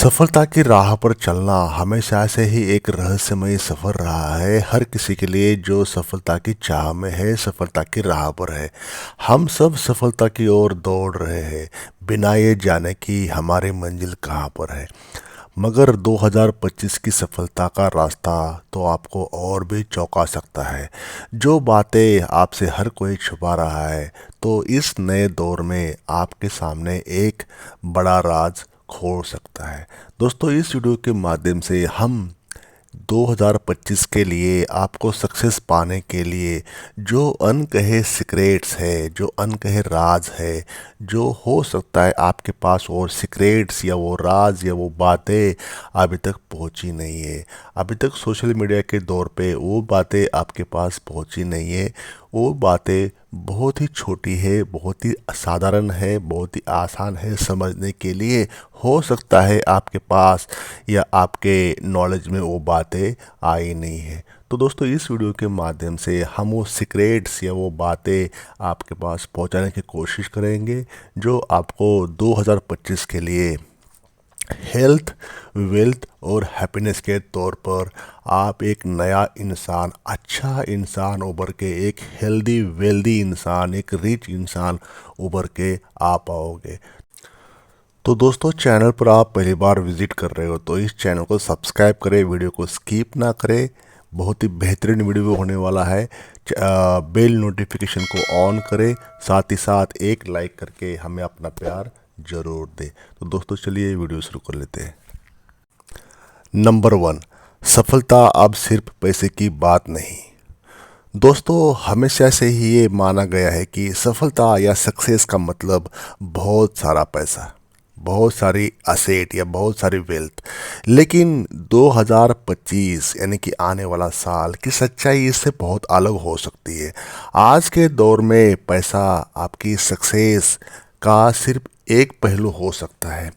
सफलता की राह पर चलना हमेशा से ही एक रहस्यमय सफर रहा है हर किसी के लिए जो सफलता की चाह में है, सफलता की राह पर है। हम सब सफलता की ओर दौड़ रहे हैं, बिना ये जाने कि हमारी मंजिल कहाँ पर है। मगर 2025 की सफलता का रास्ता तो आपको और भी चौंका सकता है। जो बातें आपसे हर कोई छुपा रहा है, तो इस नए दौर में आपके सामने एक बड़ा राज खोल सकता है। दोस्तों, इस वीडियो के माध्यम से हम 2025 के लिए आपको सक्सेस पाने के लिए जो अनकहे सीक्रेट्स है, जो अनकहे राज है, जो हो सकता है आपके पास और सीक्रेट्स या वो राज या वो बातें अभी तक पहुंची नहीं है। अभी तक सोशल मीडिया के दौर पे वो बातें आपके पास पहुंची नहीं है। वो बातें बहुत ही छोटी है, बहुत ही साधारण है, बहुत ही आसान है समझने के लिए। हो सकता है आपके पास या आपके नॉलेज में वो बातें आई नहीं है। तो दोस्तों, इस वीडियो के माध्यम से हम वो सीक्रेट्स या वो बातें आपके पास पहुंचाने की कोशिश करेंगे जो आपको 2025 के लिए हेल्थ, वेल्थ और हैप्पीनेस के तौर पर आप एक नया इंसान, अच्छा इंसान उभर के, एक हेल्दी वेल्दी इंसान, एक रिच इंसान उभर के आ पाओगे। तो दोस्तों, चैनल पर आप पहली बार विजिट कर रहे हो तो इस चैनल को सब्सक्राइब करें, वीडियो को स्किप ना करें। बहुत ही बेहतरीन वीडियो होने वाला है। बेल नोटिफिकेशन को ऑन करें, साथ ही साथ एक लाइक करके हमें अपना प्यार जरूर दें। तो दोस्तों, चलिए वीडियो शुरू कर लेते हैं। नंबर 1, सफलता अब सिर्फ पैसे की बात नहीं। दोस्तों, हमेशा से ही ये माना गया है कि सफलता या सक्सेस का मतलब बहुत सारा पैसा, बहुत सारी असेट या बहुत सारी वेल्थ। लेकिन 2025 यानी कि आने वाला साल की सच्चाई इससे बहुत अलग हो सकती है। आज के दौर में पैसा आपकी सक्सेस का सिर्फ एक पहलू हो सकता है।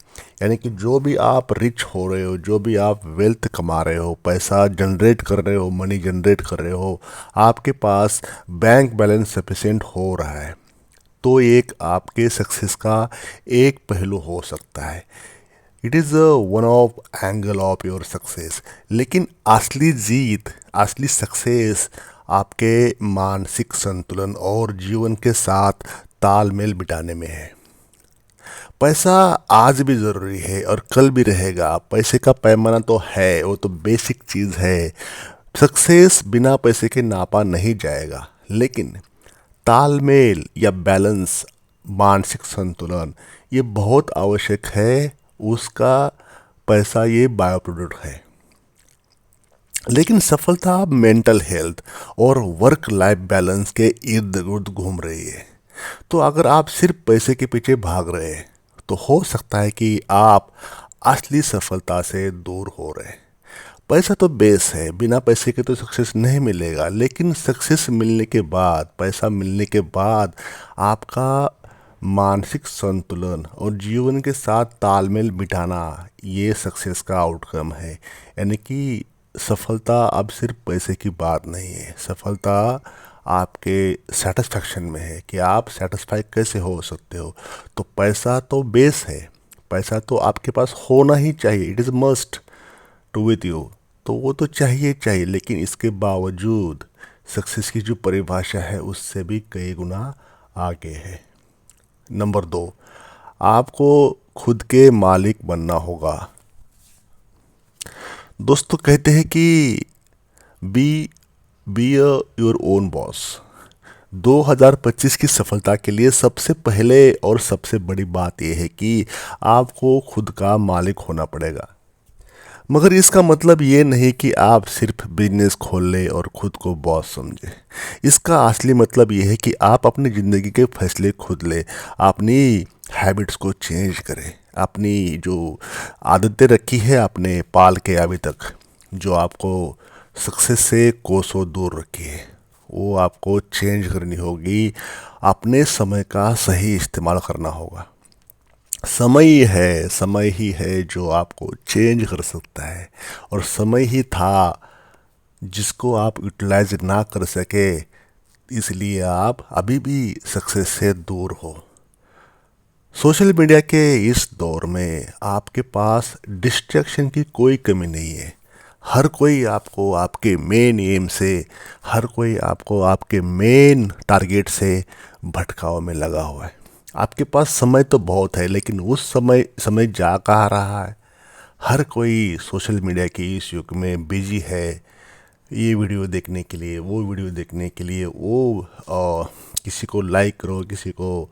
यानी कि जो भी आप रिच हो रहे हो, जो भी आप वेल्थ कमा रहे हो, पैसा जनरेट कर रहे हो, मनी जनरेट कर रहे हो, आपके पास बैंक बैलेंस सफिशिएंट हो रहा है, तो एक आपके सक्सेस का एक पहलू हो सकता है। It is one of angle of your success. लेकिन असली जीत, असली सक्सेस आपके मानसिक संतुलन और जीवन के साथ तालमेल बिठाने में है। पैसा आज भी ज़रूरी है और कल भी रहेगा। पैसे का पैमाना तो है, वो तो बेसिक चीज़ है। सक्सेस बिना पैसे के नापा नहीं जाएगा। लेकिन तालमेल या बैलेंस, मानसिक संतुलन, ये बहुत आवश्यक है। उसका पैसा ये बायो प्रोडक्ट है। लेकिन सफलता मेंटल हेल्थ और वर्क लाइफ बैलेंस के इर्द गिर्द घूम रही है। तो अगर आप सिर्फ पैसे के पीछे भाग रहे हैं, तो हो सकता है कि आप असली सफलता से दूर हो रहे हैं। पैसा तो बेस है, बिना पैसे के तो सक्सेस नहीं मिलेगा। लेकिन सक्सेस मिलने के बाद, पैसा मिलने के बाद आपका मानसिक संतुलन और जीवन के साथ तालमेल बिठाना, ये सक्सेस का आउटकम है। यानी कि सफलता अब सिर्फ पैसे की बात नहीं है। सफलता आपके सेटिस्फैक्शन में है कि आप सेटिस्फाई कैसे हो सकते हो। तो पैसा तो बेस है, पैसा तो आपके पास होना ही चाहिए। It is must to with you. तो वो तो चाहिए चाहिए, लेकिन इसके बावजूद सक्सेस की जो परिभाषा है उससे भी कई गुना आगे है। नंबर 2, आपको खुद के मालिक बनना होगा। दोस्तों, कहते हैं कि be be your own boss. 2025 की सफलता के लिए सबसे पहले और सबसे बड़ी बात यह है कि आपको खुद का मालिक होना पड़ेगा। मगर इसका मतलब ये नहीं कि आप सिर्फ बिजनेस खोल लें और खुद को बॉस समझें। इसका असली मतलब ये है कि आप अपनी ज़िंदगी के फैसले खुद लें, अपनी हैबिट्स को चेंज करें, अपनी जो आदतें रखी है आपने पाल के अभी तक, जो आपको सक्सेस से कोसों दूर रखी है, वो आपको चेंज करनी होगी। अपने समय का सही इस्तेमाल करना होगा। समय ही है जो आपको चेंज कर सकता है। और समय ही था जिसको आप यूटिलाइज ना कर सके, इसलिए आप अभी भी सक्सेस से दूर हो। सोशल मीडिया के इस दौर में आपके पास डिस्ट्रैक्शन की कोई कमी नहीं है। हर कोई आपको आपके मेन एम से, हर कोई आपको आपके मेन टारगेट से भटकाव में लगा हुआ है। आपके पास समय तो बहुत है, लेकिन उस समय समय जा कहाँ रहा है। हर कोई सोशल मीडिया के इस युग में बिजी है, ये वीडियो देखने के लिए, वो वीडियो देखने के लिए, किसी को लाइक करो, किसी को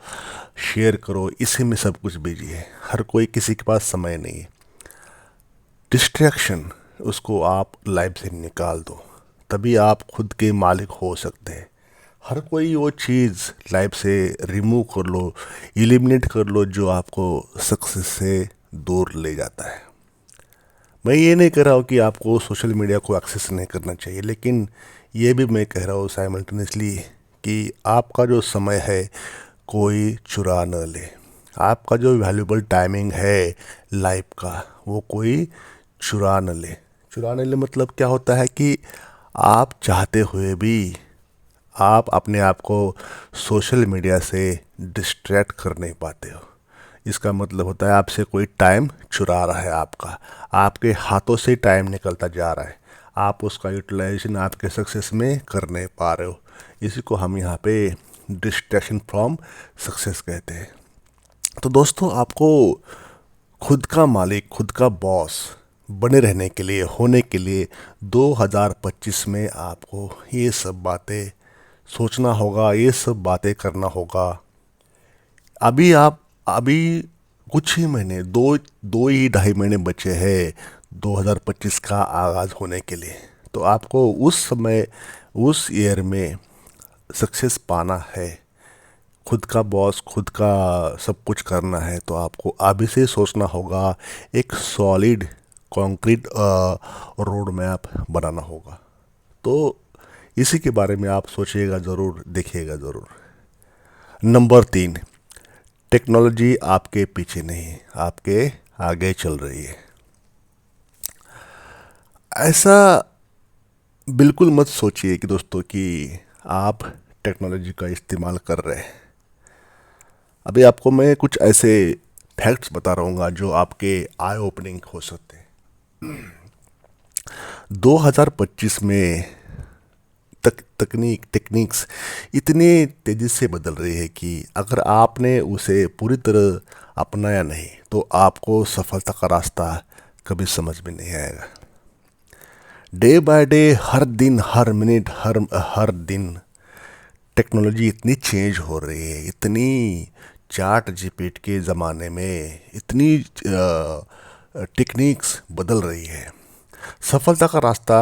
शेयर करो, इसी में सब कुछ बिजी है। हर कोई, किसी के पास समय नहीं है। डिस्ट्रैक्शन, उसको आप लाइफ से निकाल दो, तभी आप खुद के मालिक हो सकते हैं। हर कोई वो चीज़ लाइफ से रिमूव कर लो, एलिमिनेट कर लो, जो आपको सक्सेस से दूर ले जाता है। मैं ये नहीं कह रहा हूँ कि आपको सोशल मीडिया को एक्सेस नहीं करना चाहिए, लेकिन ये भी मैं कह रहा हूँ साइमल्टेनियसली कि आपका जो समय है कोई चुरा न ले। आपका जो वैल्यूबल टाइमिंग है लाइफ का, वो कोई चुरा न ले। चुराने ले मतलब क्या होता है कि आप चाहते हुए भी आप अपने आप को सोशल मीडिया से डिस्ट्रैक्ट कर नहीं पाते हो। इसका मतलब होता है आपसे कोई टाइम चुरा रहा है आपका, आपके हाथों से टाइम निकलता जा रहा है, आप उसका यूटिलाइजेशन आपके सक्सेस में कर नहीं पा रहे हो। इसी को हम यहाँ पे डिस्ट्रैक्शन फ्रॉम सक्सेस कहते हैं। तो दोस्तों, आपको खुद का मालिक, खुद का बॉस बने रहने के लिए, होने के लिए 2025 में आपको ये सब बातें सोचना होगा, ये सब बातें करना होगा। अभी कुछ ही महीने, दो दो ही ढाई महीने बचे हैं 2025 का आगाज़ होने के लिए। तो आपको उस समय, उस ईयर में सक्सेस पाना है, खुद का बॉस, खुद का सब कुछ करना है, तो आपको अभी से सोचना होगा, एक सॉलिड कंक्रीट रोड मैप बनाना होगा। तो इसी के बारे में आप सोचिएगा ज़रूर, देखिएगा ज़रूर। नंबर 3, टेक्नोलॉजी आपके पीछे नहीं, आपके आगे चल रही है। ऐसा बिल्कुल मत सोचिए कि दोस्तों कि आप टेक्नोलॉजी का इस्तेमाल कर रहे हैं। अभी आपको मैं कुछ ऐसे फैक्ट्स बता रहूँगा जो आपके आई ओपनिंग हो सकते हैं। 2025 में टेक्निक्स इतनी तेज़ी से बदल रही है कि अगर आपने उसे पूरी तरह अपनाया नहीं, तो आपको सफलता का रास्ता कभी समझ में नहीं आएगा। डे बाय डे, हर दिन, हर मिनट, हर दिन टेक्नोलॉजी इतनी चेंज हो रही है, इतनी चैट जीपीटी के ज़माने में इतनी टेक्निक्स बदल रही है। सफलता का रास्ता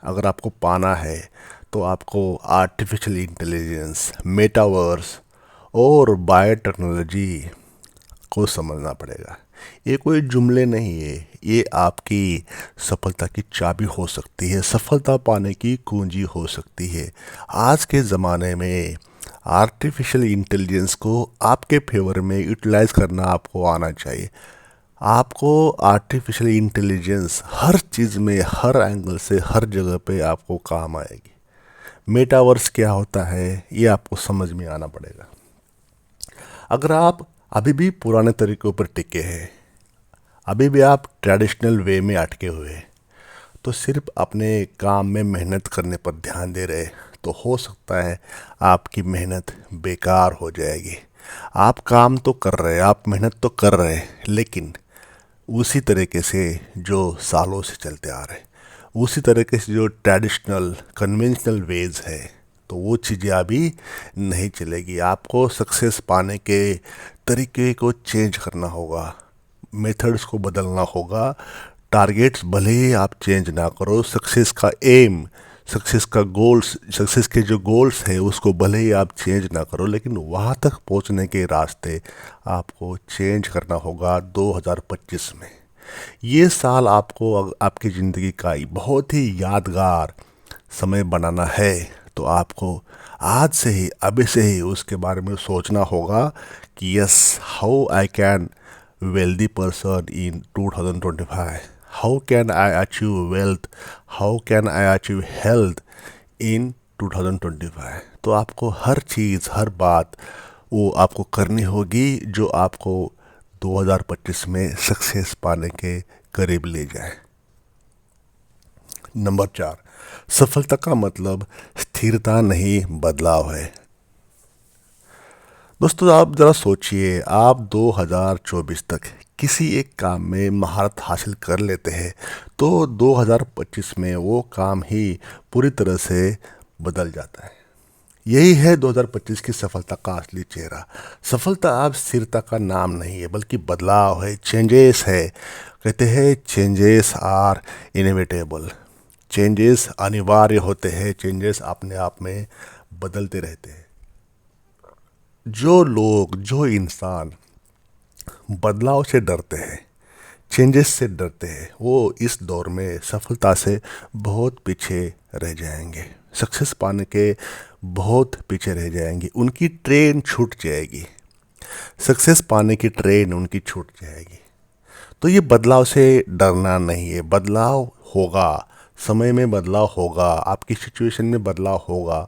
अगर आपको पाना है, तो आपको आर्टिफिशियल इंटेलिजेंस, मेटावर्स और बायोटेक्नोलॉजी को समझना पड़ेगा। ये कोई जुमले नहीं है, ये आपकी सफलता की चाबी हो सकती है, सफलता पाने की कुंजी हो सकती है। आज के ज़माने में आर्टिफिशियल इंटेलिजेंस को आपके फेवर में यूटिलाइज करना आपको आना चाहिए। आपको आर्टिफिशियल इंटेलिजेंस हर चीज़ में, हर एंगल से, हर जगह पे आपको काम आएगी। मेटावर्स क्या होता है, ये आपको समझ में आना पड़ेगा। अगर आप अभी भी पुराने तरीक़ों पर टिके हैं, अभी भी आप ट्रेडिशनल वे में अटके हुए हैं, तो सिर्फ अपने काम में मेहनत करने पर ध्यान दे रहे, तो हो सकता है आपकी मेहनत बेकार हो जाएगी। आप काम तो कर रहे, आप मेहनत तो कर रहे, लेकिन उसी तरीके से जो सालों से चलते आ रहे, उसी तरीके से जो ट्रेडिशनल कन्वेंशनल वेज है, तो वो चीज़ें अभी नहीं चलेगी। आपको सक्सेस पाने के तरीके को चेंज करना होगा, मेथड्स को बदलना होगा। टारगेट्स भले ही आप चेंज ना करो, सक्सेस का एम, सक्सेस का गोल्स, सक्सेस के जो गोल्स है उसको भले ही आप चेंज ना करो, लेकिन वहाँ तक पहुँचने के रास्ते आपको चेंज करना होगा 2025 में। ये साल आपको आपकी ज़िंदगी का बहुत ही यादगार समय बनाना है, तो आपको आज से ही, अभी से ही उसके बारे में सोचना होगा कि yes, how I can wealthy person in 2025, how can I achieve wealth, how can I achieve health in 2025। तो आपको हर चीज़, हर बात वो आपको करनी होगी जो आपको 2025 में सक्सेस पाने के करीब ले जाए। नंबर 4, सफलता का मतलब स्थिरता नहीं बदलाव है। दोस्तों आप ज़रा सोचिए, आप 2024 तक किसी एक काम में महारत हासिल कर लेते हैं तो 2025 में वो काम ही पूरी तरह से बदल जाता है। यही है 2025 की सफलता का असली चेहरा। सफलता अब स्थिरता का नाम नहीं है बल्कि बदलाव है, चेंजेस है। कहते हैं चेंजेस आर इनएविटेबल। चेंजेस अनिवार्य होते हैं, चेंजेस अपने आप में बदलते रहते हैं। जो लोग, जो इंसान बदलाव से डरते हैं, चेंजेस से डरते हैं, वो इस दौर में सफलता से बहुत पीछे रह जाएंगे, सक्सेस पाने के बहुत पीछे रह जाएंगे। उनकी ट्रेन छूट जाएगी, सक्सेस पाने की ट्रेन उनकी छूट जाएगी। तो ये बदलाव से डरना नहीं है, बदलाव होगा, समय में बदलाव होगा, आपकी सिचुएशन में बदलाव होगा,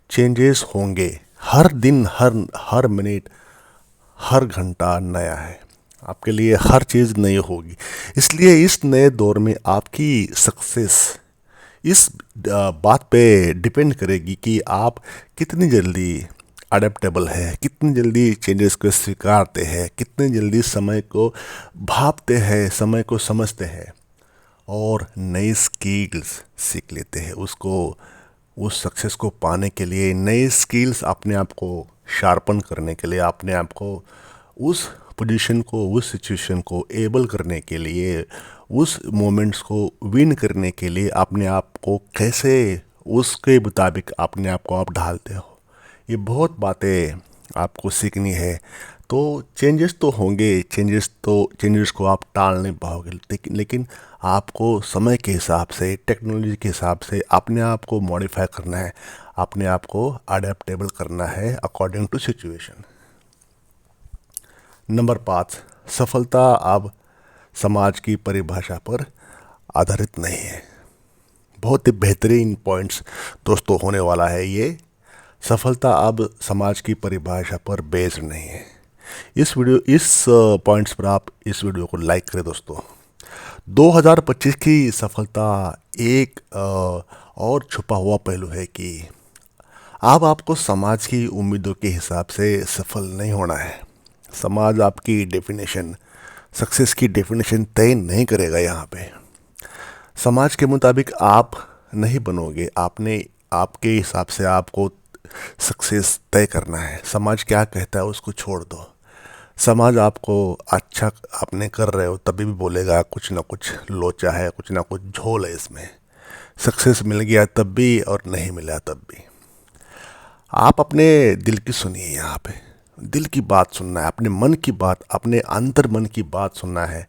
चेंजेस होंगे। हर दिन, हर मिनट, हर घंटा नया है, आपके लिए हर चीज़ नई होगी। इसलिए इस नए दौर में आपकी सक्सेस इस बात पे डिपेंड करेगी कि आप कितनी जल्दी अडेप्टेबल है, कितनी जल्दी चेंजेस को स्वीकारते हैं, कितनी जल्दी समय को भापते हैं, समय को समझते हैं और नई स्किल्स सीख लेते हैं। उसको, उस सक्सेस को पाने के लिए नई स्किल्स अपने आप को शार्पन करने के लिए, अपने आप को उस पोजीशन को, उस सिचुएशन को एबल करने के लिए, उस मोमेंट्स को विन करने के लिए अपने आप को कैसे उसके मुताबिक अपने आप को आप ढालते हो, ये बहुत बातें आपको सीखनी है। तो चेंजेस तो होंगे, चेंजेस को आप टाल नहीं पाओगे, लेकिन आपको समय के हिसाब से, टेक्नोलॉजी के हिसाब से अपने आप को मॉडिफाई करना है, अपने आप को अडेप्टेबल करना है अकॉर्डिंग टू सिचुएशन। नंबर 5, सफलता अब समाज की परिभाषा पर आधारित नहीं है। बहुत ही बेहतरीन पॉइंट्स दोस्तों होने वाला है ये। सफलता अब समाज की परिभाषा पर बेस्ड नहीं है। इस पॉइंट्स पर आप इस वीडियो को लाइक करें दोस्तों। 2025 की सफलता एक और छुपा हुआ पहलू है कि अब आपको समाज की उम्मीदों के हिसाब से सफल नहीं होना है। समाज आपकी डेफिनेशन, सक्सेस की डेफिनेशन तय नहीं करेगा। यहाँ पे समाज के मुताबिक आप नहीं बनोगे, आपके हिसाब से आपको सक्सेस तय करना है। समाज क्या कहता है उसको छोड़ दो। समाज आपको अच्छा आपने कर रहे हो तभी भी बोलेगा कुछ ना कुछ लोचा है, कुछ ना कुछ झोल है इसमें। सक्सेस मिल गया तब भी और नहीं मिला तब भी। आप अपने दिल की सुनिए, यहाँ पे दिल की बात सुनना है, अपने मन की बात, अपने अंतर मन की बात सुनना है।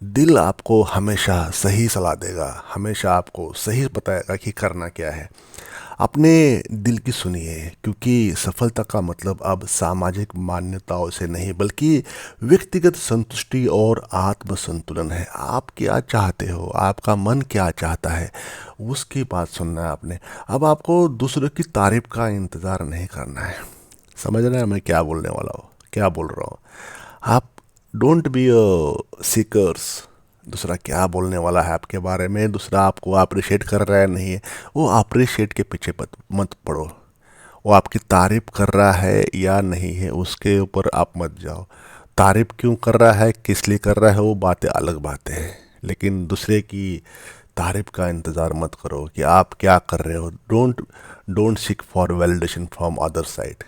दिल आपको हमेशा सही सलाह देगा, हमेशा आपको सही बताएगा कि करना क्या है। अपने दिल की सुनिए, क्योंकि सफलता का मतलब अब सामाजिक मान्यताओं से नहीं बल्कि व्यक्तिगत संतुष्टि और आत्म संतुलन है। आप क्या चाहते हो, आपका मन क्या चाहता है, उसकी बात सुनना है आपने। अब आपको दूसरों की तारीफ का इंतज़ार नहीं करना है। समझ रहे हैं मैं क्या बोलने वाला हूँ, क्या बोल रहा हूँ। आप डोंट बी सीकर्स, दूसरा क्या बोलने वाला है आपके बारे में, दूसरा आपको अप्रिशिएट कर रहा है नहीं है, वो अप्रिशिएट के पीछे मत पड़ो। वो आपकी तारीफ कर रहा है या नहीं है उसके ऊपर आप मत जाओ। तारीफ क्यों कर रहा है, किस लिए कर रहा है, वो बातें अलग बातें हैं, लेकिन दूसरे की तारीफ का इंतज़ार मत करो कि आप क्या कर रहे हो। Don't seek for validation from other side.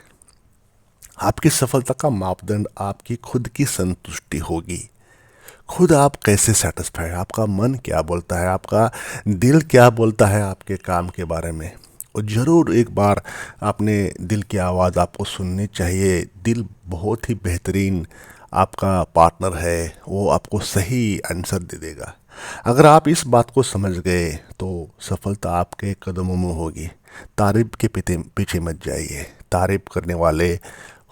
आपकी सफलता का मापदंड आपकी खुद की संतुष्टि होगी। खुद आप कैसे सेटिस्फाइड, आपका मन क्या बोलता है, आपका दिल क्या बोलता है आपके काम के बारे में। और ज़रूर एक बार अपने दिल की आवाज़ आपको सुननी चाहिए। दिल बहुत ही बेहतरीन आपका पार्टनर है, वो आपको सही आंसर दे देगा। अगर आप इस बात को समझ गए तो सफलता आपके कदमों में होगी। तारीफ के पीछे मत जाइए। तारीफ करने वाले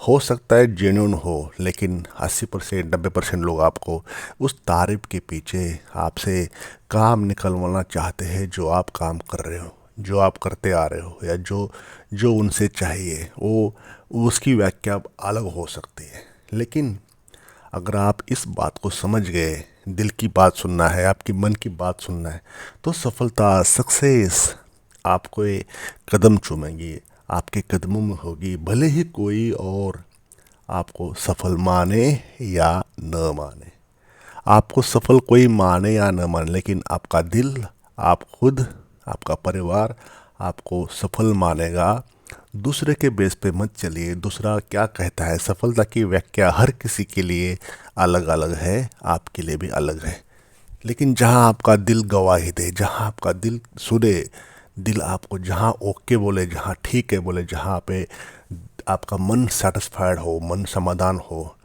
हो सकता है जेन्युइन हो, लेकिन 80% 90% लोग आपको उस तारीफ के पीछे आपसे काम निकलवाना चाहते हैं जो आप काम कर रहे हो। जो आप करते आ रहे हो या जो जो उनसे चाहिए वो उसकी व्याख्या अलग हो सकती है। लेकिन अगर आप इस बात को समझ गए, दिल की बात सुनना है, आपकी मन की बात सुनना है, तो सफलता, सक्सेस आपको ये कदम चूमेंगी, आपके कदमों में होगी, भले ही कोई और आपको सफल माने या न माने। आपको सफल कोई माने या न माने, लेकिन आपका दिल, आप खुद, आपका परिवार आपको सफल मानेगा। दूसरे के बेस पे मत चलिए, दूसरा क्या कहता है। सफलता की व्याख्या हर किसी के लिए अलग अलग है, आपके लिए भी अलग है। लेकिन जहाँ आपका दिल गवाही दे, जहाँ आपका दिल सुने, दिल आपको जहाँ ओके बोले, जहाँ ठीक है बोले, जहाँ पे आपका मन सेटिस्फाइड हो, मन समाधान हो,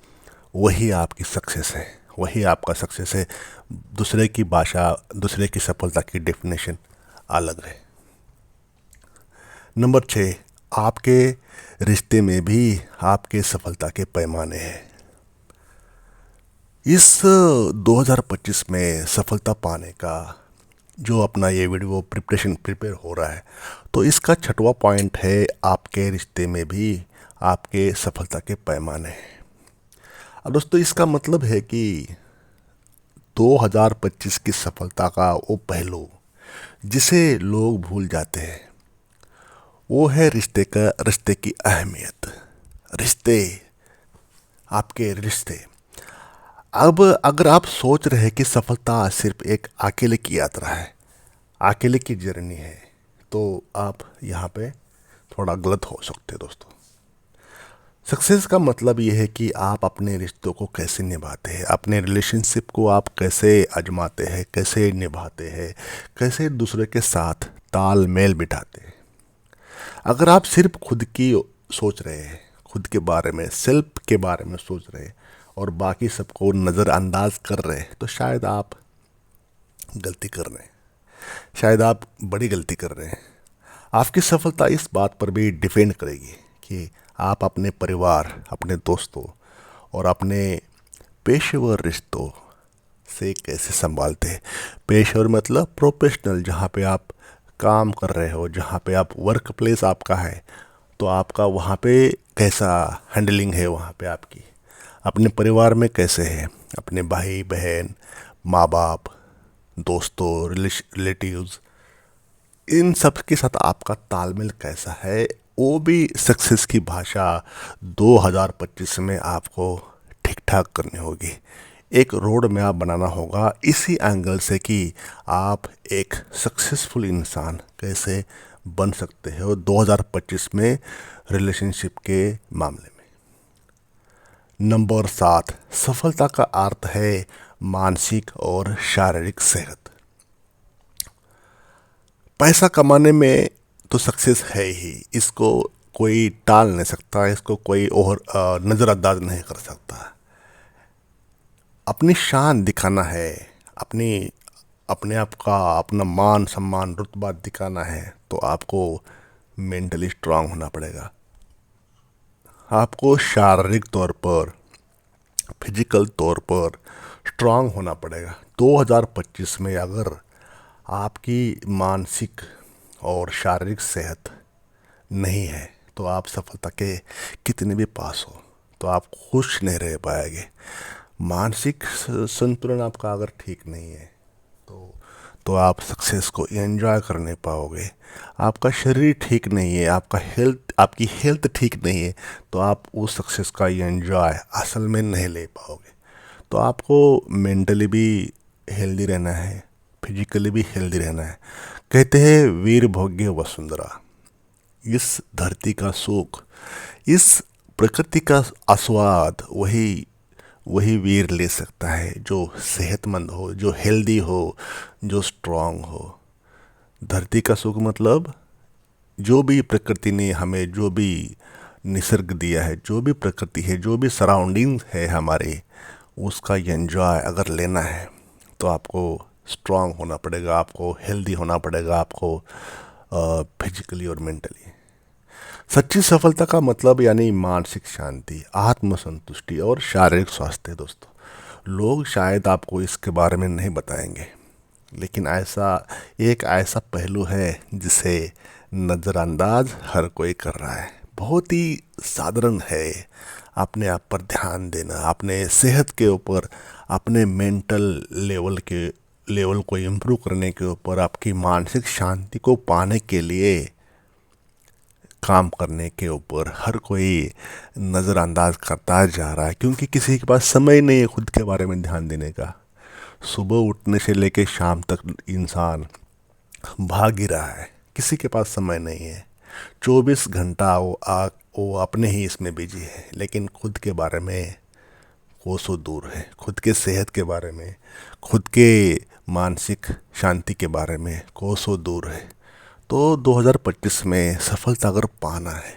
वही आपकी सक्सेस है, वही आपका सक्सेस है। दूसरे की भाषा, दूसरे की सफलता की डेफिनेशन अलग है। नंबर 6, आपके रिश्ते में भी आपके सफलता के पैमाने हैं। इस 2025 में सफलता पाने का जो अपना ये वीडियो प्रिपेयर हो रहा है, तो इसका 6वां पॉइंट है, आपके रिश्ते में भी आपके सफलता के पैमाने हैं। अब दोस्तों, इसका मतलब है कि 2025 की सफलता का वो पहलू जिसे लोग भूल जाते हैं, वो है रिश्ते की अहमियत। रिश्ते, आपके रिश्ते। अब अगर आप सोच रहे हैं कि सफलता सिर्फ एक अकेले की यात्रा है, अकेले की जर्नी है, तो आप यहाँ पे थोड़ा गलत हो सकते हैं दोस्तों। सक्सेस का मतलब ये है कि आप अपने रिश्तों को कैसे निभाते हैं, अपने रिलेशनशिप को आप कैसे आजमाते हैं, कैसे निभाते हैं, कैसे दूसरे के साथ तालमेल बिठाते हैं। अगर आप सिर्फ खुद की सोच रहे हैं, खुद के बारे में, सेल्फ के बारे में सोच रहे हैं और बाकी सबको नज़रअंदाज कर रहे हैं, तो शायद आप गलती कर रहे हैं, शायद आप बड़ी गलती कर रहे हैं। आपकी सफलता इस बात पर भी डिपेंड करेगी कि आप अपने परिवार, अपने दोस्तों और अपने पेशेवर रिश्तों से कैसे संभालते हैं। पेशेवर मतलब प्रोफेशनल, जहाँ पे आप काम कर रहे हो, जहाँ पे आप वर्क प्लेस आपका है, तो आपका वहाँ पे कैसा हैंडलिंग है, वहाँ पे आपकी अपने परिवार में कैसे है, अपने भाई बहन, माँ बाप, दोस्तों, रिलेटिव्स, इन सब के साथ आपका तालमेल कैसा है, वो भी सक्सेस की भाषा 2025 में आपको ठीक ठाक करनी होगी। एक रोड मैप बनाना होगा इसी एंगल से कि आप एक सक्सेसफुल इंसान कैसे बन सकते हो 2025 में रिलेशनशिप के मामले में। नंबर 7, सफलता का अर्थ है मानसिक और शारीरिक सेहत। पैसा कमाने में तो सक्सेस है ही, इसको कोई टाल नहीं सकता, इसको कोई और नज़रअंदाज नहीं कर सकता। अपनी शान दिखाना है, अपनी अपने आप का अपना मान सम्मान रुतबा दिखाना है, तो आपको मेंटली स्ट्रांग होना पड़ेगा। आपको शारीरिक तौर पर, फिजिकल तौर पर स्ट्रांग होना पड़ेगा। 2025 में अगर आपकी मानसिक और शारीरिक सेहत नहीं है, तो आप सफलता के कितने भी पास हो, तो आप खुश नहीं रह पाएंगे। मानसिक संतुलन आपका अगर ठीक नहीं है, तो आप सक्सेस को एंजॉय कर नहीं पाओगे। आपका शरीर ठीक नहीं है, आपकी हेल्थ ठीक नहीं है, तो आप उस सक्सेस का एंजॉय असल में नहीं ले पाओगे। तो आपको मेंटली भी हेल्दी रहना है, फिजिकली भी हेल्दी रहना है। कहते हैं वीर भोग्य वसुंधरा, इस धरती का सुख, इस प्रकृति का आस्वाद वही वीर ले सकता है जो सेहतमंद हो, जो हेल्दी हो, जो स्ट्रांग हो। धरती का सुख मतलब जो भी प्रकृति ने हमें, जो भी निसर्ग दिया है, जो भी प्रकृति है, जो भी सराउंडिंग है हमारे, उसका एंजॉय अगर लेना है, तो आपको स्ट्रांग होना पड़ेगा, आपको हेल्दी होना पड़ेगा, आपको फिजिकली और मेंटली। सच्ची सफलता का मतलब यानी मानसिक शांति, आत्मसंतुष्टि और शारीरिक स्वास्थ्य। दोस्तों, लोग शायद आपको इसके बारे में नहीं बताएंगे, लेकिन एक ऐसा पहलू है जिसे नज़रअंदाज हर कोई कर रहा है। बहुत ही साधारण है। अपने आप पर ध्यान देना, अपने सेहत के ऊपर, अपने मेंटल लेवल को इम्प्रूव करने के ऊपर, आपकी मानसिक शांति को पाने के लिए काम करने के ऊपर हर कोई नज़रअंदाज करता जा रहा है, क्योंकि किसी के पास समय नहीं है खुद के बारे में ध्यान देने का। सुबह उठने से लेके शाम तक इंसान भाग ही रहा है, किसी के पास समय नहीं है। 24 घंटा वो अपने ही इसमें बिजी है, लेकिन खुद के बारे में कोसों दूर है। खुद के सेहत के बारे में, खुद के मानसिक शांति के बारे में कोसों दूर है। तो 2025 में सफलता अगर पाना है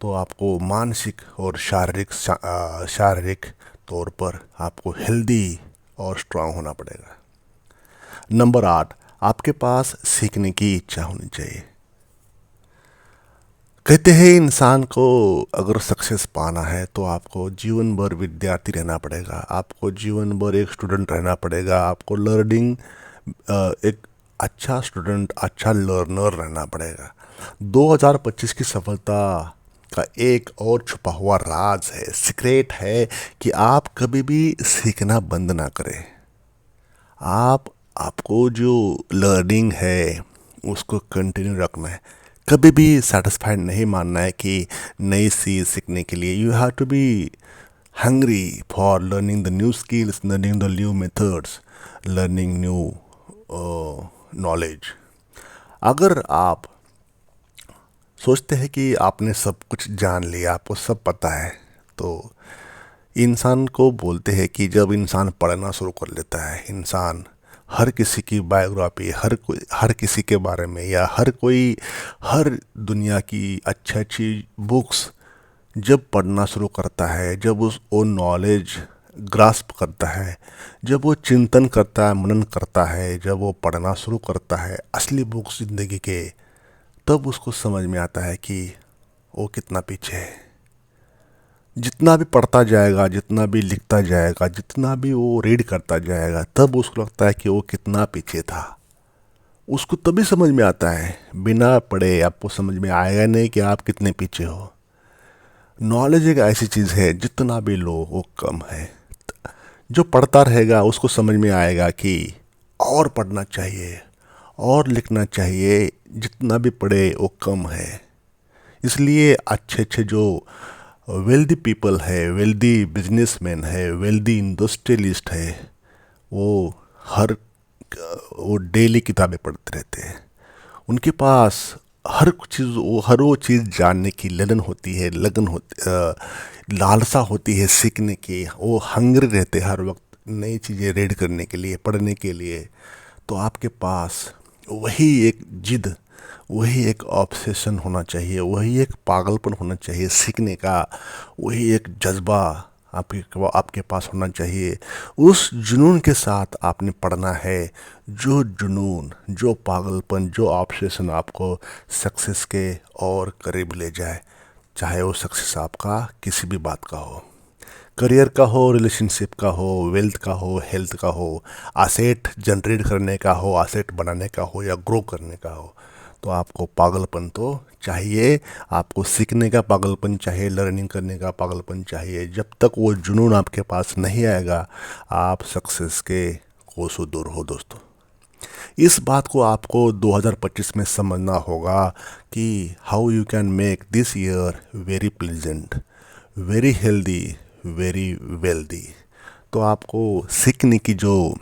तो आपको मानसिक और शारीरिक तौर पर आपको हेल्दी और स्ट्रांग होना पड़ेगा। नंबर 8, आपके पास सीखने की इच्छा होनी चाहिए। कहते हैं इंसान को अगर सक्सेस पाना है तो आपको जीवन भर विद्यार्थी रहना पड़ेगा, आपको जीवन भर एक स्टूडेंट रहना पड़ेगा, आपको एक अच्छा स्टूडेंट, अच्छा लर्नर रहना पड़ेगा। 2025 की सफलता का एक और छुपा हुआ राज है, सीक्रेट है, कि आप कभी भी सीखना बंद ना करें। आपको जो लर्निंग है उसको कंटिन्यू रखना है। कभी भी सेटिस्फाइड नहीं मानना है कि नई चीज़ सीखने के लिए। You have to be hungry for learning the new skills, learning the new methods, learning new knowledge. अगर आप सोचते हैं कि आपने सब कुछ जान लिया, आपको सब पता है, तो इंसान को बोलते हैं कि जब इंसान पढ़ना शुरू कर लेता है, इंसान हर किसी की बायोग्राफी, हर किसी के बारे में, या हर दुनिया की अच्छी अच्छी बुक्स जब पढ़ना शुरू करता है, जब वो नॉलेज ग्रास्प करता है, जब वो चिंतन करता है, मनन करता है, जब वो पढ़ना शुरू करता है असली बुक्स ज़िंदगी के, तब उसको समझ में आता है कि वो कितना पीछे है। जितना भी पढ़ता जाएगा, जितना भी लिखता जाएगा, जितना भी वो रीड करता जाएगा, तब उसको लगता है कि वो कितना पीछे था। उसको तभी समझ में आता है। बिना पढ़े आपको समझ में आएगा नहीं कि आप कितने पीछे हो। नॉलेज एक ऐसी चीज़ है, जितना भी लो वो कम है। जो पढ़ता रहेगा उसको समझ में आएगा कि और पढ़ना चाहिए, और लिखना चाहिए, जितना भी पढ़े वो कम है। इसलिए अच्छे अच्छे जो वेल्दी पीपल है, वेल्दी बिजनेसमैन है, वेल्दी इंडस्ट्रियलिस्ट है, वो हर वो डेली किताबें पढ़ते रहते हैं। उनके पास हर वो चीज़ जानने की लगन होती, लालसा होती है सीखने की। वो हंग्री रहते हैं हर वक्त नई चीज़ें रीड करने के लिए, पढ़ने के लिए। तो आपके पास वही एक जिद, वही एक ऑब्सेशन होना चाहिए, वही एक पागलपन होना चाहिए सीखने का, वही एक जज्बा आपके पास होना चाहिए। उस जुनून के साथ आपने पढ़ना है। जो जुनून, जो पागलपन, जो ऑब्सेशन आपको सक्सेस के और करीब ले जाए, चाहे वो सक्सेस आपका किसी भी बात का हो, करियर का हो, रिलेशनशिप का हो, वेल्थ का हो, हेल्थ का हो, असेट जनरेट करने का हो, असेट बनाने का हो, या ग्रो करने का हो। तो आपको पागलपन तो चाहिए, आपको सीखने का पागलपन चाहिए, लर्निंग करने का पागलपन चाहिए। जब तक वो जुनून आपके पास नहीं आएगा, आप सक्सेस के कोसों दूर हो दोस्तों। इस बात को आपको 2025 में समझना होगा कि how you can make this year very pleasant, very healthy, very wealthy. तो आपको सीखने की जो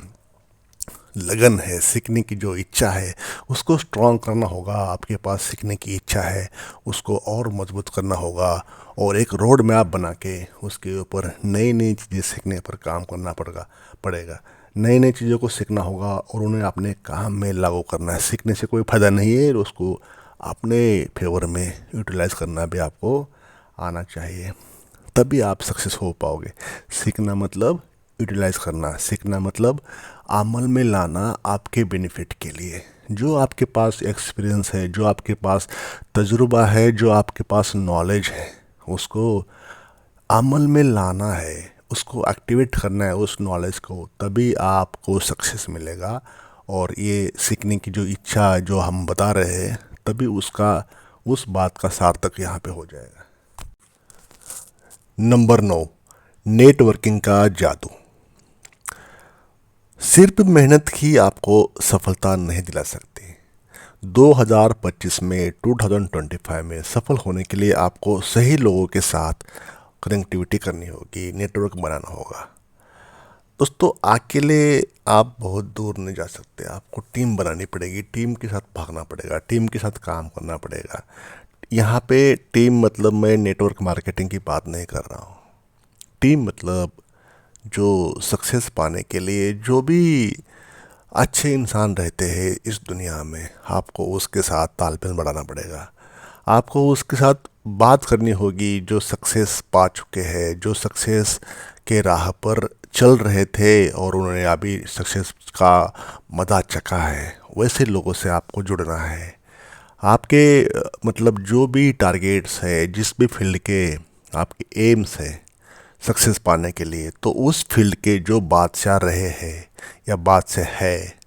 लगन है, सीखने की जो इच्छा है, उसको स्ट्रॉन्ग करना होगा। आपके पास सीखने की इच्छा है, उसको और मजबूत करना होगा, और एक रोड मैप बना के उसके ऊपर नई नई चीज़ें सीखने पर काम करना पड़ेगा। नई नई चीज़ों को सीखना होगा और उन्हें अपने काम में लागू करना है। सीखने से कोई फ़ायदा नहीं है, उसको अपने फेवर में यूटिलाइज करना भी आपको आना चाहिए, तभी आप सक्सेस हो पाओगे। सीखना मतलब यूटिलाइज करना, सीखना मतलब अमल में लाना आपके बेनिफिट के लिए। जो आपके पास एक्सपीरियंस है, जो आपके पास तजुर्बा है, जो आपके पास नॉलेज है, उसको अमल में लाना है, उसको एक्टिवेट करना है उस नॉलेज को, तभी आपको सक्सेस मिलेगा। और ये सीखने की जो इच्छा जो हम बता रहे हैं, तभी उसका उस बात का सार्थक यहाँ पे हो जाएगा। नंबर 9, नेटवर्किंग का जादू। सिर्फ मेहनत ही आपको सफलता नहीं दिला सकती। 2025 में 2025 में सफल होने के लिए आपको सही लोगों के साथ कनेक्टिविटी करनी होगी, नेटवर्क बनाना होगा। दोस्तों, अकेले आप बहुत दूर नहीं जा सकते, आपको टीम बनानी पड़ेगी, टीम के साथ भागना पड़ेगा, टीम के साथ काम करना पड़ेगा। यहाँ पे टीम मतलब मैं नेटवर्क मार्केटिंग की बात नहीं कर रहा हूँ। टीम मतलब जो सक्सेस पाने के लिए जो भी अच्छे इंसान रहते हैं इस दुनिया में, आपको उसके साथ तालमेल बढ़ाना पड़ेगा। आपको उसके साथ बात करनी होगी जो सक्सेस पा चुके हैं, जो सक्सेस के राह पर चल रहे थे और उन्होंने अभी सक्सेस का मज़ा चखा है। वैसे लोगों से आपको जुड़ना है। आपके मतलब जो भी टारगेट्स है, जिस भी फील्ड के आपके एम्स है सक्सेस पाने के लिए, तो उस फील्ड के जो बादशाह रहे हैं या बादशाह है,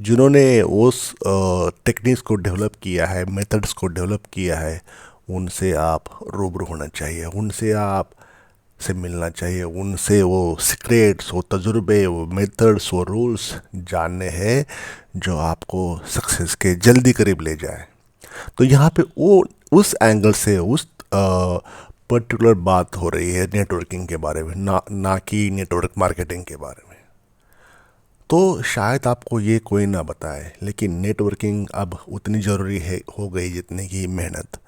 जिन्होंने उस टेक्निक्स को डेवलप किया है, मेथड्स को डेवलप किया है, उनसे आप रूबरू होना चाहिए, उनसे आप से मिलना चाहिए, उनसे वो सीक्रेट्स, वो तजुर्बे, वो मेथड्स, वो रूल्स जानने हैं जो आपको सक्सेस के जल्दी करीब ले जाए। तो यहाँ पे वो उस एंगल से उस पर्टिकुलर बात हो रही है नेटवर्किंग के बारे में, ना कि नेटवर्क मार्केटिंग के बारे में। तो शायद आपको ये कोई ना बताए, लेकिन नेटवर्किंग अब उतनी ज़रूरी है हो गई जितनी कि मेहनत।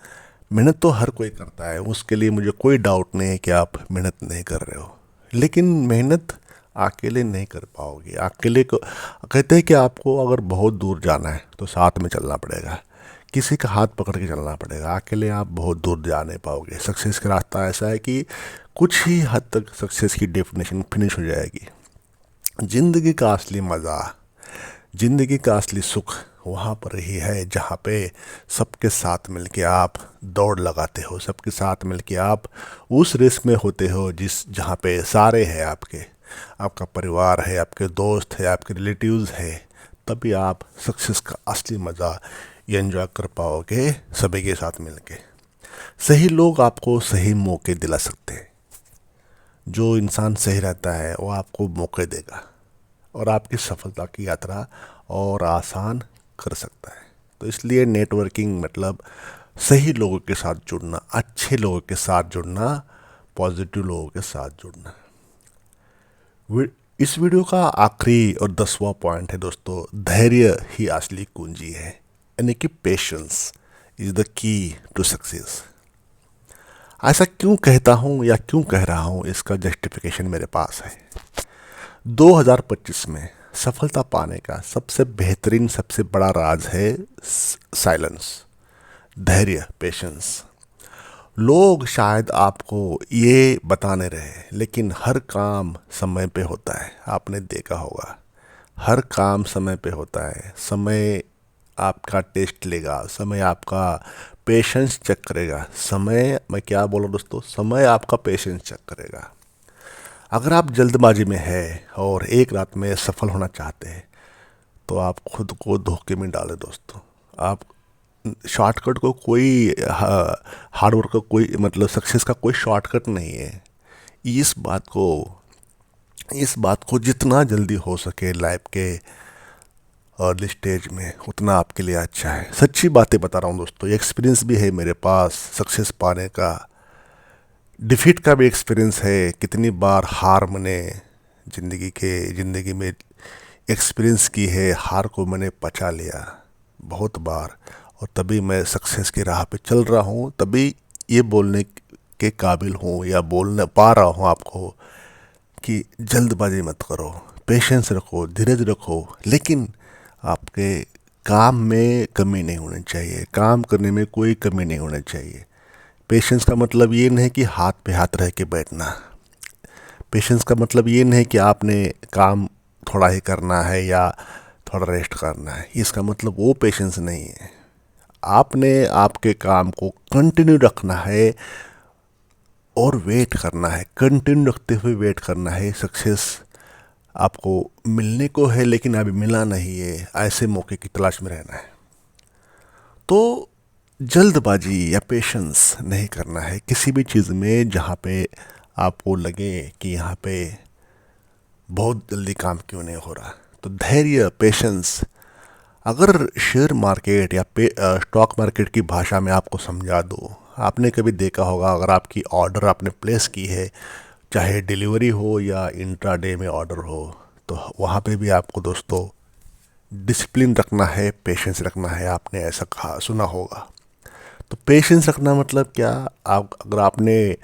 मेहनत तो हर कोई करता है, उसके लिए मुझे कोई डाउट नहीं है कि आप मेहनत नहीं कर रहे हो, लेकिन मेहनत अकेले नहीं कर पाओगे। अकेले को कहते हैं कि आपको अगर बहुत दूर जाना है तो साथ में चलना पड़ेगा, किसी का हाथ पकड़ के चलना पड़ेगा। अकेले आप बहुत दूर जा नहीं पाओगे। सक्सेस का रास्ता ऐसा है कि कुछ ही हद तक सक्सेस की डेफिनेशन फिनिश हो जाएगी। ज़िंदगी का असली मज़ा, ज़िंदगी का असली सुख वहाँ पर ही है जहाँ पे सबके साथ मिलके आप दौड़ लगाते हो, सबके साथ मिलके आप उस रेस में होते हो जहाँ पे सारे हैं आपका परिवार है, आपके दोस्त है, आपके रिलेटिव्स है। तभी आप सक्सेस का असली मज़ा एंजॉय कर पाओगे सभी के साथ मिलके। सही लोग आपको सही मौके दिला सकते हैं। जो इंसान सही रहता है वो आपको मौके देगा और आपकी सफलता की यात्रा और आसान कर सकता है। तो इसलिए नेटवर्किंग मतलब सही लोगों के साथ जुड़ना, अच्छे लोगों के साथ जुड़ना, पॉजिटिव लोगों के साथ जुड़ना। इस वीडियो का आखिरी और 10वां पॉइंट है दोस्तों, धैर्य ही असली कुंजी है, यानी कि patience is the key to success. ऐसा क्यों कहता हूँ या क्यों कह रहा हूँ, इसका जस्टिफिकेशन मेरे पास है। 2025 में सफलता पाने का सबसे बेहतरीन, सबसे बड़ा राज है साइलेंस, धैर्य, पेशेंस। लोग शायद आपको ये बताने रहे, लेकिन हर काम समय पे होता है। आपने देखा होगा, हर काम समय पे होता है। समय आपका टेस्ट लेगा, समय आपका पेशेंस चेक करेगा। समय, मैं क्या बोल रहा हूँ दोस्तों, समय आपका पेशेंस चेक करेगा। अगर आप जल्दबाजी में है और एक रात में सफल होना चाहते हैं, तो आप खुद को धोखे में डालें दोस्तों। आप शॉर्टकट को कोई हार्डवर्क का कोई मतलब सक्सेस का कोई शॉर्टकट नहीं है। इस बात को जितना जल्दी हो सके लाइफ के अर्ली स्टेज में, उतना आपके लिए अच्छा है। सच्ची बातें बता रहा हूँ दोस्तों, एक्सपीरियंस भी है मेरे पास सक्सेस पाने का, डिफीट का भी एक्सपीरियंस है। कितनी बार हार मैंने ज़िंदगी में एक्सपीरियंस की है, हार को मैंने पचा लिया बहुत बार, और तभी मैं सक्सेस की राह पे चल रहा हूँ। तभी ये बोलने के काबिल हूँ या बोलने पा रहा हूँ आपको कि जल्दबाजी मत करो, पेशेंस रखो, धीरज रखो, लेकिन आपके काम में कमी नहीं होनी चाहिए, काम करने में कोई कमी नहीं होनी चाहिए। पेशेंस का मतलब ये नहीं कि हाथ पे हाथ रह के बैठना। पेशेंस का मतलब ये नहीं कि आपने काम थोड़ा ही करना है या थोड़ा रेस्ट करना है। इसका मतलब वो पेशेंस नहीं है। आपने आपके काम को कंटिन्यू रखना है, और वेट करना है, कंटिन्यू रखते हुए वेट करना है। सक्सेस आपको मिलने को है लेकिन अभी मिला नहीं है, ऐसे मौके की तलाश में रहना है। तो जल्दबाजी या पेशेंस नहीं करना है किसी भी चीज़ में जहाँ पे आपको लगे कि यहाँ पे बहुत जल्दी काम क्यों नहीं हो रहा। तो धैर्य, पेशेंस। अगर शेयर मार्केट या स्टॉक मार्केट की भाषा में आपको समझा दूँ, आपने कभी देखा होगा अगर आपकी ऑर्डर आपने प्लेस की है, चाहे डिलीवरी हो या इंट्राडे में ऑर्डर हो, तो वहाँ पे भी आपको दोस्तों डिसिप्लिन रखना है, पेशेंस रखना है। आपने ऐसा कहा सुना होगा। तो पेशेंस रखना मतलब क्या, आप अगर आपने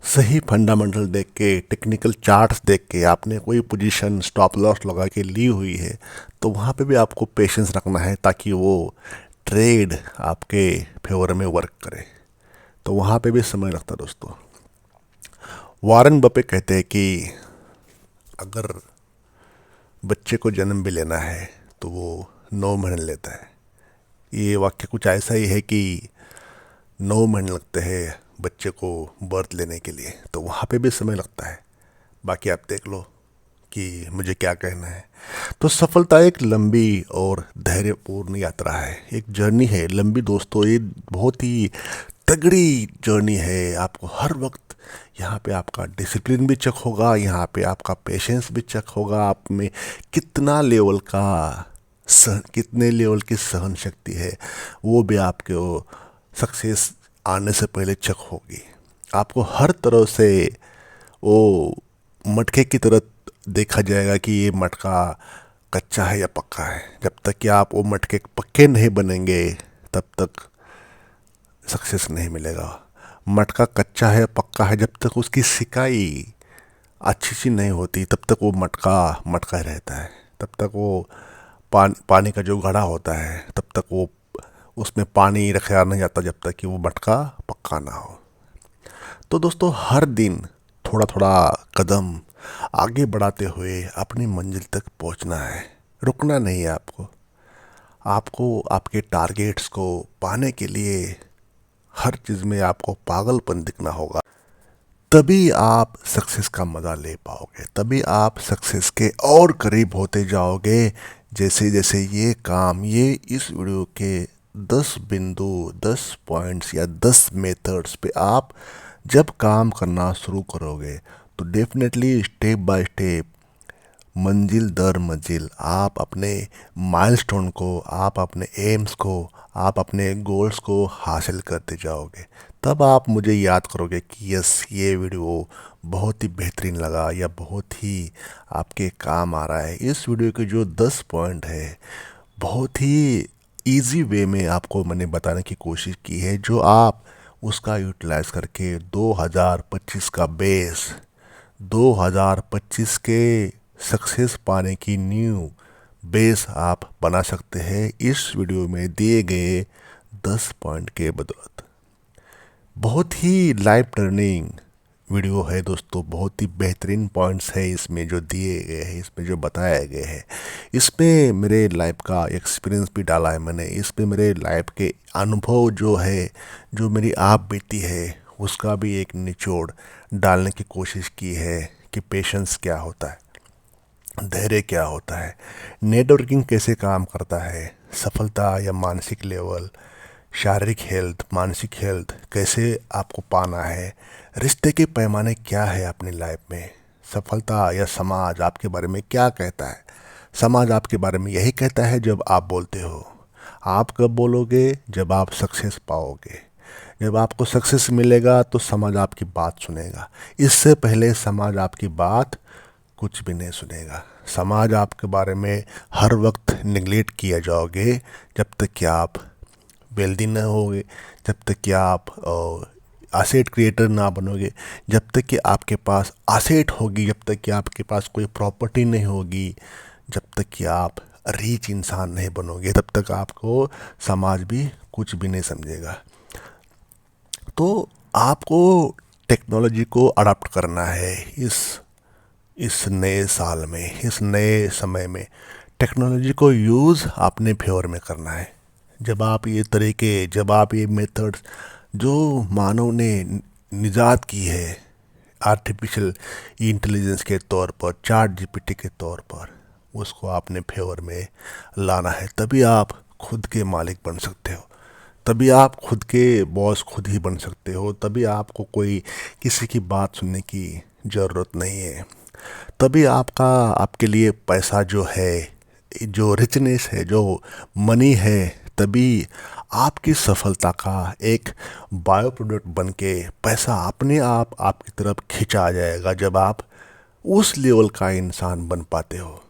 सही फंडामेंटल देख के, टेक्निकल चार्ट्स देख के आपने कोई पोजीशन स्टॉप लॉस लगा के ली हुई है, तो वहाँ पे भी आपको पेशेंस रखना है ताकि वो ट्रेड आपके फेवर में वर्क करे। तो वहाँ पे भी समय लगता है दोस्तों। वॉरेन बफे कहते हैं कि अगर बच्चे को जन्म भी लेना है तो वो 9 महीने लेता है। ये वाक्य कुछ ऐसा ही है कि 9 महीने लगते हैं बच्चे को बर्थ लेने के लिए, तो वहाँ पे भी समय लगता है। बाकी आप देख लो कि मुझे क्या कहना है। तो सफलता एक लंबी और धैर्यपूर्ण यात्रा है, एक जर्नी है लंबी दोस्तों। ये बहुत ही तगड़ी जर्नी है। आपको हर वक्त यहाँ पे आपका डिसिप्लिन भी चेक होगा, यहाँ पे आपका पेशेंस भी चेक होगा, आप में कितने लेवल की सहन शक्ति है वो भी आपके वो सक्सेस आने से पहले चेक होगी। आपको हर तरह से वो मटके की तरह देखा जाएगा कि ये मटका कच्चा है या पक्का है। जब तक कि आप वो मटके पक्के नहीं बनेंगे तब तक सक्सेस नहीं मिलेगा। मटका कच्चा है पक्का है, जब तक उसकी सिकाई अच्छी सी नहीं होती तब तक वो मटका मटका ही रहता है। तब तक वो पानी का जो घड़ा होता है तब तक वो उसमें पानी रखा नहीं जाता जब तक कि वो मटका पक्का ना हो। तो दोस्तों हर दिन थोड़ा थोड़ा कदम आगे बढ़ाते हुए अपनी मंजिल तक पहुंचना है, रुकना नहीं है आपको। आपको आपके टारगेट्स को पाने के लिए हर चीज़ में आपको पागलपन दिखना होगा, तभी आप सक्सेस का मज़ा ले पाओगे, तभी आप सक्सेस के और करीब होते जाओगे। जैसे जैसे ये इस वीडियो के 10 बिंदु, 10 पॉइंट्स या 10 मेथड्स पे आप जब काम करना शुरू करोगे तो डेफिनेटली स्टेप बाय स्टेप, मंजिल दर मंजिल आप अपने माइलस्टोन को, आप अपने एम्स को, आप अपने गोल्स को हासिल करते जाओगे। तब आप मुझे याद करोगे कि यस, ये वीडियो बहुत ही बेहतरीन लगा या बहुत ही आपके काम आ रहा है। इस वीडियो के जो 10 पॉइंट है बहुत ही इजी वे में आपको मैंने बताने की कोशिश की है, जो आप उसका यूटिलाइज करके 2025 का बेस, 2025 के सक्सेस पाने की न्यू बेस आप बना सकते हैं इस वीडियो में दिए गए 10 पॉइंट के बदौलत। बहुत ही लाइफ लर्निंग वीडियो है दोस्तों, बहुत ही बेहतरीन पॉइंट्स है इसमें जो दिए गए हैं, इसमें जो बताया गया है। इसमें मेरे लाइफ का एक्सपीरियंस भी डाला है मैंने, इसमें मेरे लाइफ के अनुभव जो है, जो मेरी आप बीती है उसका भी एक निचोड़ डालने की कोशिश की है कि पेशेंस क्या होता है, धैर्य क्या होता है, नेटवर्किंग कैसे काम करता है, सफलता या मानसिक लेवल, शारीरिक हेल्थ, मानसिक हेल्थ कैसे आपको पाना है, रिश्ते के पैमाने क्या है अपनी लाइफ में, सफलता या समाज आपके बारे में क्या कहता है। समाज आपके बारे में यही कहता है जब आप बोलते हो। आप कब बोलोगे? जब आप सक्सेस पाओगे। जब आपको सक्सेस मिलेगा तो समाज आपकी बात सुनेगा। इससे पहले समाज आपकी बात कुछ भी नहीं सुनेगा। समाज आपके बारे में हर वक्त निगलेक्ट किया जाओगे जब तक कि आप वेल्दी न होगे, जब तक कि आप एसेट क्रिएटर ना बनोगे, जब तक कि आपके पास एसेट होगी, जब तक कि आपके पास कोई प्रॉपर्टी नहीं होगी, जब तक कि आप रीच इंसान नहीं बनोगे, तब तक आपको समाज भी कुछ भी नहीं समझेगा। तो आपको टेक्नोलॉजी को अडॉप्ट करना है इस नए साल में, इस नए समय में टेक्नोलॉजी को यूज़ अपने फेवर में करना है। जब आप ये मेथड्स जो मानव ने निजात की है आर्टिफिशियल इंटेलिजेंस के तौर पर, चैट जीपीटी के तौर पर, उसको आपने फेवर में लाना है। तभी आप खुद के मालिक बन सकते हो, तभी आप खुद के बॉस खुद ही बन सकते हो, तभी आपको कोई किसी की बात सुनने की ज़रूरत नहीं है। तभी आपके लिए पैसा जो है, जो रिचनेस है, जो मनी है, तभी आपकी सफलता का एक बायो प्रोडक्ट बन के पैसा अपने आप आपकी तरफ खिंचा जाएगा। जब आप उस लेवल का इंसान बन पाते हो,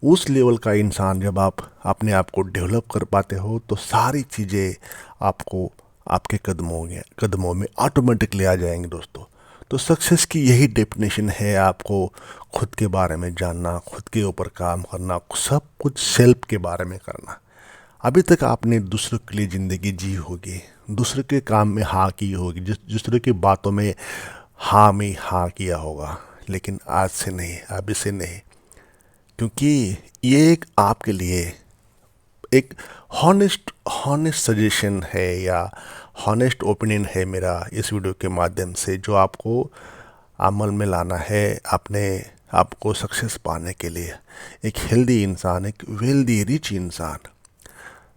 उस लेवल का इंसान जब आप अपने आप को डेवलप कर पाते हो, तो सारी चीज़ें आपको आपके कदमों में ऑटोमेटिकली आ जाएंगे दोस्तों। तो सक्सेस की यही डेफिनेशन है, आपको खुद के बारे में जानना, खुद के ऊपर काम करना, सब कुछ सेल्फ के बारे में करना। अभी तक आपने दूसरों के लिए ज़िंदगी जी होगी, दूसरे के काम में हाँ की होगी, दूसरे की बातों में हाँ में हाँ किया होगा, लेकिन आज से नहीं, अभी से नहीं। क्योंकि ये एक आपके लिए एक हॉनेस्ट हॉनेस्ट सजेशन है या हॉनेस्ट ओपिनियन है मेरा इस वीडियो के माध्यम से, जो आपको अमल में लाना है अपने आपको सक्सेस पाने के लिए। एक हेल्दी इंसान, एक वेल्दी रिच इंसान,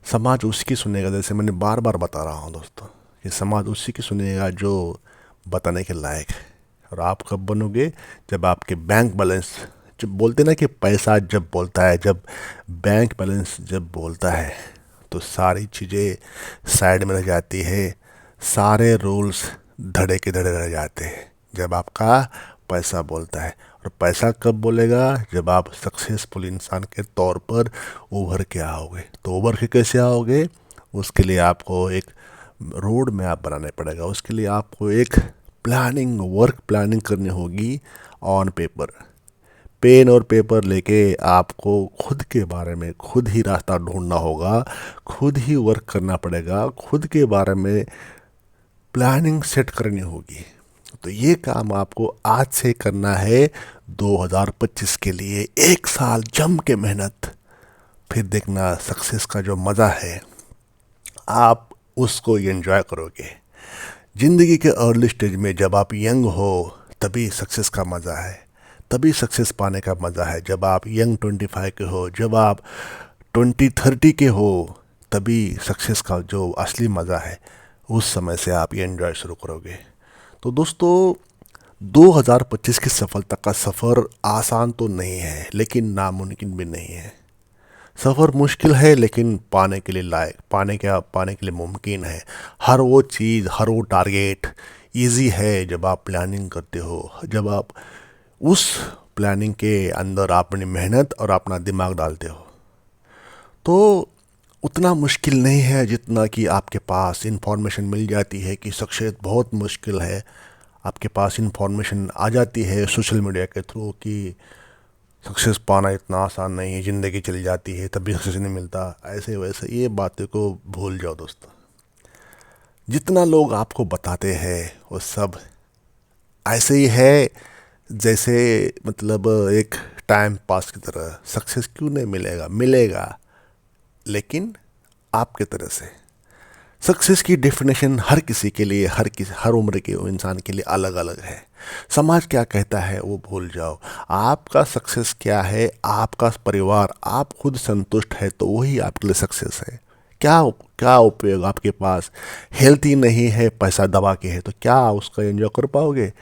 समाज उसकी सुनेगा, जैसे मैंने बार बार बता रहा हूँ दोस्तों, कि समाज उसी की सुनेगा जो बताने के लायक है। और आप कब बनोगे? जब आपके बैंक बैलेंस, जब बोलते ना कि पैसा जब बोलता है, जब बैंक बैलेंस जब बोलता है, तो सारी चीज़ें साइड में रह जाती है, सारे रूल्स धड़े के धड़े रह जाते हैं जब आपका पैसा बोलता है। और पैसा कब बोलेगा? जब आप सक्सेसफुल इंसान के तौर पर उभर के आओगे। तो उभर के कैसे आओगे? उसके लिए आपको एक रोड मैप बनाना पड़ेगा, उसके लिए आपको एक वर्क प्लानिंग करनी होगी ऑन पेपर। पेन और पेपर लेके आपको खुद के बारे में खुद ही रास्ता ढूंढना होगा, खुद ही वर्क करना पड़ेगा, खुद के बारे में प्लानिंग सेट करनी होगी। तो ये काम आपको आज से करना है 2025 के लिए। एक साल जम के मेहनत, फिर देखना सक्सेस का जो मज़ा है आप उसको एंजॉय करोगे। ज़िंदगी के अर्ली स्टेज में जब आप यंग हो, तभी सक्सेस का मज़ा है, तभी सक्सेस पाने का मज़ा है। जब आप यंग 25 के हो, जब आप 20-30 के हो, तभी सक्सेस का जो असली मज़ा है उस समय से आप ये एंजॉय शुरू करोगे। तो दोस्तों, 2025 की सफलता का सफ़र आसान तो नहीं है, लेकिन नामुमकिन भी नहीं है। सफ़र मुश्किल है, लेकिन पाने के लिए मुमकिन है। हर वो चीज़, हर वो टारगेट इजी है जब आप प्लानिंग करते हो, जब आप उस प्लानिंग के अंदर अपनी मेहनत और अपना दिमाग डालते हो। तो उतना मुश्किल नहीं है जितना कि आपके पास इंफॉर्मेशन मिल जाती है कि सक्सेस बहुत मुश्किल है। आपके पास इंफॉर्मेशन आ जाती है सोशल मीडिया के थ्रू कि सक्सेस पाना इतना आसान नहीं है, ज़िंदगी चली जाती है तभी सक्सेस नहीं मिलता, ऐसे वैसे। ये बातें को भूल जाओ दोस्तों। जितना लोग आपको बताते हैं वो सब ऐसे ही है, जैसे मतलब एक टाइम पास की तरह। सक्सेस क्यों नहीं मिलेगा? मिलेगा, लेकिन आपके तरह से। सक्सेस की डेफिनेशन हर किसी के लिए, हर उम्र के इंसान के लिए अलग अलग है। समाज क्या कहता है वो भूल जाओ। आपका सक्सेस क्या है? आपका परिवार, आप खुद संतुष्ट है तो वही आपके लिए सक्सेस है। क्या क्या उपयोग? आपके पास हेल्थ ही नहीं है, पैसा दबा के है, तो क्या उसका एंजॉय कर पाओगे?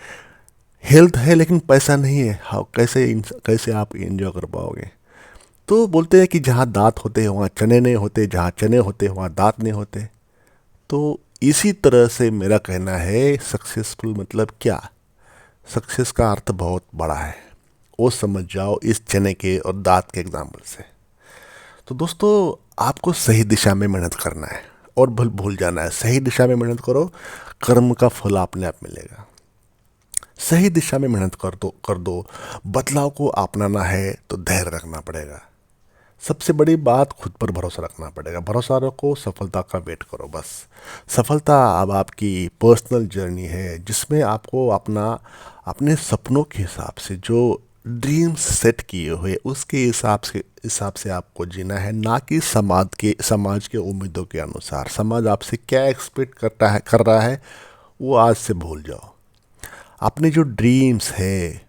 हेल्थ है लेकिन पैसा नहीं है, हाँ, कैसे आप एंजॉय कर पाओगे? तो बोलते हैं कि जहाँ दांत होते हैं वहाँ चने नहीं होते, जहाँ चने होते हैं वहाँ दांत नहीं होते। तो इसी तरह से मेरा कहना है, सक्सेसफुल मतलब क्या? सक्सेस का अर्थ बहुत बड़ा है, वो समझ जाओ इस चने के और दांत के एग्जाम्पल से। तो दोस्तों, आपको सही दिशा में मेहनत करना है और भूल जाना है। सही दिशा में मेहनत करो, कर्म का फल अपने आप मिलेगा। सही दिशा में मेहनत कर दो। बदलाव को अपनाना है तो धैर्य रखना पड़ेगा। सबसे बड़ी बात, खुद पर भरोसा रखना पड़ेगा। भरोसा रखो, सफलता का वेट करो बस। सफलता अब आपकी पर्सनल जर्नी है, जिसमें आपको अपने सपनों के हिसाब से, जो ड्रीम्स सेट किए हुए उसके हिसाब से आपको जीना है, ना कि समाज के उम्मीदों के अनुसार। समाज आपसे क्या एक्सपेक्ट कर रहा है वो आज से भूल जाओ। अपने जो ड्रीम्स है,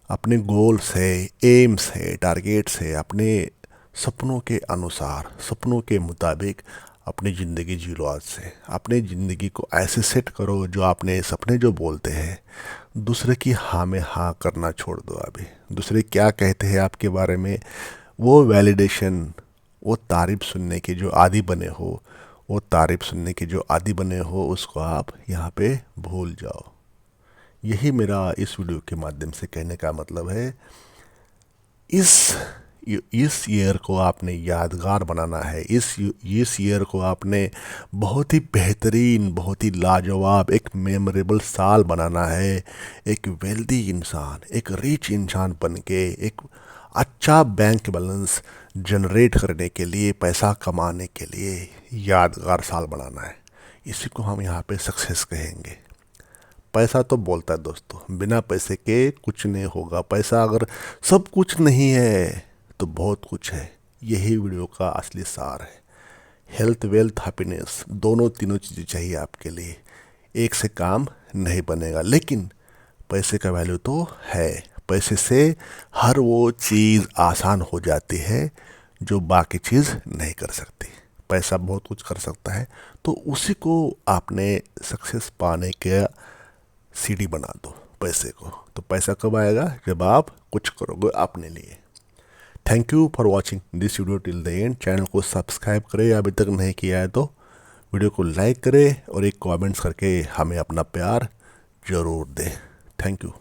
अपने गोल्स है, एम्स है, टारगेट्स है, अपने सपनों के अनुसार, सपनों के मुताबिक अपनी ज़िंदगी जी लो आज से। अपनी ज़िंदगी को ऐसे सेट करो, जो आपने सपने जो बोलते हैं, दूसरे की हाँ में हाँ करना छोड़ दो। अभी दूसरे क्या कहते हैं आपके बारे में, वो वैलिडेशन, वो तारीफ सुनने के जो आदी बने हो, वो तारीफ सुनने के जो आदी बने हो, उसको आप यहाँ पे भूल जाओ। यही मेरा इस वीडियो के माध्यम से कहने का मतलब है। इस इस ईयर को आपने यादगार बनाना है। इस ईयर को आपने बहुत ही बेहतरीन, बहुत ही लाजवाब, एक मेमोरेबल साल बनाना है। एक वेल्दी इंसान, एक रिच इंसान बन के, एक अच्छा बैंक बैलेंस जनरेट करने के लिए, पैसा कमाने के लिए यादगार साल बनाना है। इसी को हम यहाँ पे सक्सेस कहेंगे। पैसा तो बोलता है दोस्तों, बिना पैसे के कुछ नहीं होगा। पैसा अगर सब कुछ नहीं है तो बहुत कुछ है। यही वीडियो का असली सार है। हेल्थ, वेल्थ, हैप्पीनेस, दोनों तीनों चीज़ें चाहिए आपके लिए। एक से काम नहीं बनेगा, लेकिन पैसे का वैल्यू तो है। पैसे से हर वो चीज़ आसान हो जाती है जो बाकी चीज़ नहीं कर सकती। पैसा बहुत कुछ कर सकता है, तो उसी को आपने सक्सेस पाने के सीढ़ी बना दो पैसे को। तो पैसा कब आएगा? जब आप कुछ करोगे अपने लिए। Thank you for watching this video till the end. Channel को सब्सक्राइब करें अभी तक नहीं किया है तो, वीडियो को लाइक करें और एक कमेंट्स करके हमें अपना प्यार ज़रूर दें। Thank you.